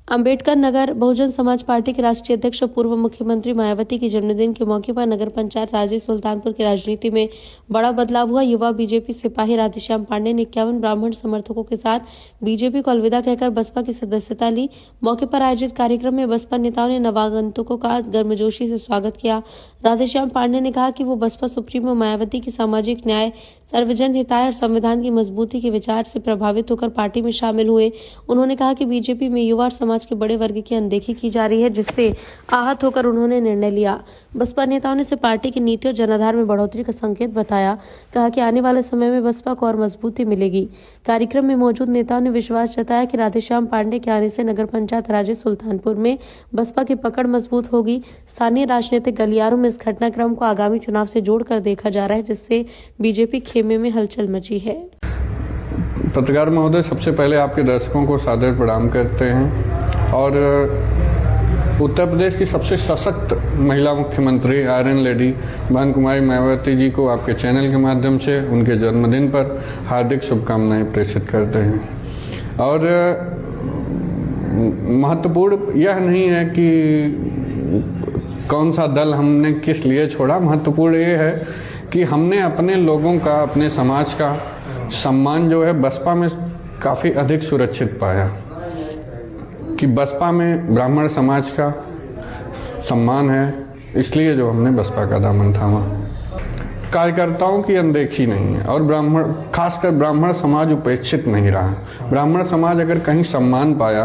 Ambedkar Nagar Bahujan Samaj party के राष्ट्रीय अध्यक्ष और पूर्व मुख्यमंत्री मायावती के जन्मदिन के मौके पर नगर पंचायत राजे सुल्तानपुर की राजनीति में बड़ा बदलाव हुआ। युवा बीजेपी सिपाही राधेश्याम पांडे ने 51 ब्राह्मण समर्थकों के साथ बीजेपी को अलविदा कहकर बसपा की सदस्यता ली। मौके पर आयोजित कार्यक्रम में बसपा नेताओं ने नवागंतुकों का गर्मजोशी से स्वागत किया। राधेश्याम पांडे ने कहा कि वो बसपा सुप्रीमो मायावती की सामाजिक न्याय, सर्वजन हिताय और संविधान की मजबूती के विचार से प्रभावित होकर पार्टी में शामिल हुए। उन्होंने कहा कि बीजेपी में युवा और समाज के बड़े वर्ग की अनदेखी की जा रही है, जिससे आहत होकर उन्होंने निर्णय लिया। बसपा नेताओं ने इसे पार्टी की नीति और जनाधार में बढ़ोतरी का संकेत बताया। कहा कि आने वाले समय में बसपा को और मजबूती मिलेगी। कार्यक्रम में मौजूद नेताओं ने विश्वास जताया कि राधेश्याम पांडे के आने से नगर पंचायत राजे सुल्तानपुर में बसपा की पकड़ मजबूत होगी। स्थानीय राजनीतिक गलियारों में इस घटनाक्रम को आगामी चुनाव से जोड़कर देखा जा रहा है, जिससे बीजेपी खेमे में हलचल मची है। पत्रकार महोदय, सबसे पहले आपके दर्शकों को सादर प्रणाम करते हैं और उत्तर प्रदेश की सबसे सशक्त महिला मुख्यमंत्री आयरन लेडी बहन कुमारी मायावती जी को आपके चैनल के माध्यम से उनके जन्मदिन पर हार्दिक शुभकामनाएं प्रेषित करते हैं। और महत्वपूर्ण यह नहीं है कि कौन सा दल हमने किस लिए छोड़ा, महत्वपूर्ण ये है कि हमने अपने लोगों का, अपने समाज का सम्मान जो है बसपा में काफ़ी अधिक सुरक्षित पाया कि बसपा में ब्राह्मण समाज का सम्मान है, इसलिए जो हमने बसपा का दामन थामा। कार्यकर्ताओं की अनदेखी नहीं है और ब्राह्मण, खासकर ब्राह्मण समाज उपेक्षित नहीं रहा। ब्राह्मण समाज अगर कहीं सम्मान पाया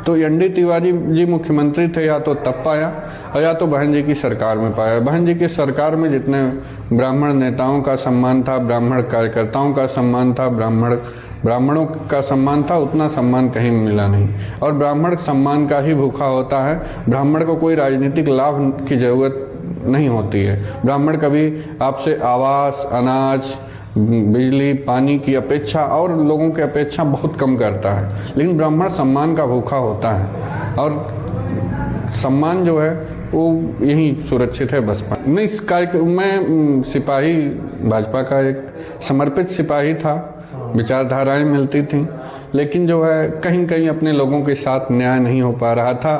तो एन डी तिवारी जी मुख्यमंत्री थे, या तो तब पाया और या तो बहन जी की सरकार में पाया। बहन जी की सरकार में जितने ब्राह्मण नेताओं का सम्मान था, ब्राह्मण कार्यकर्ताओं का सम्मान था, ब्राह्मणों का सम्मान था, उतना सम्मान कहीं मिला नहीं। और ब्राह्मण सम्मान का ही भूखा होता है। ब्राह्मण को कोई राजनीतिक लाभ की जरूरत नहीं होती है। ब्राह्मण कभी आपसे आवास, अनाज, बिजली, पानी की अपेक्षा और लोगों की अपेक्षा बहुत कम करता है, लेकिन ब्राह्मण सम्मान का भूखा होता है और सम्मान जो है वो यही सुरक्षित है बसपा नहीं। इस कार्यक्रम में सिपाही, भाजपा का एक समर्पित सिपाही था, विचारधाराएं मिलती थीं, लेकिन जो है कहीं कहीं अपने लोगों के साथ न्याय नहीं हो पा रहा था।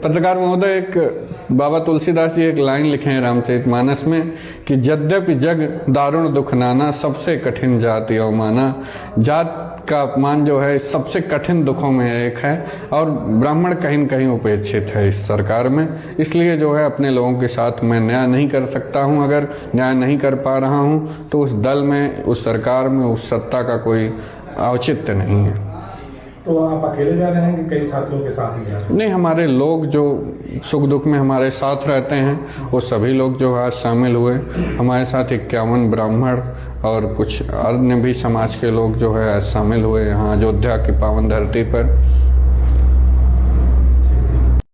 पत्रकार महोदय, एक बाबा तुलसीदास जी एक लाइन लिखे हैं रामचरितमानस में कि यद्यपि जग दारुण दुख नाना, सबसे कठिन जाति अवमाना। जात का अपमान जो है सबसे कठिन दुखों में एक है और ब्राह्मण कहीं न कहीं उपेक्षित है इस सरकार में। इसलिए जो है अपने लोगों के साथ मैं न्याय नहीं कर सकता हूं। अगर न्याय नहीं कर पा रहा हूं तो उस दल में, उस सरकार में, उस सत्ता का कोई औचित्य नहीं है। तो आप अकेले जा रहे हैं कि कई साथियों के साथ ही जा रहे हैं? नहीं, हमारे लोग जो सुख दुख में हमारे साथ रहते हैं वो सभी लोग जो आज शामिल हुए। हमारे साथ 51 ब्राह्मण और कुछ अन्य भी समाज के लोग जो है आज शामिल हुए यहाँ अयोध्या की पावन धरती पर।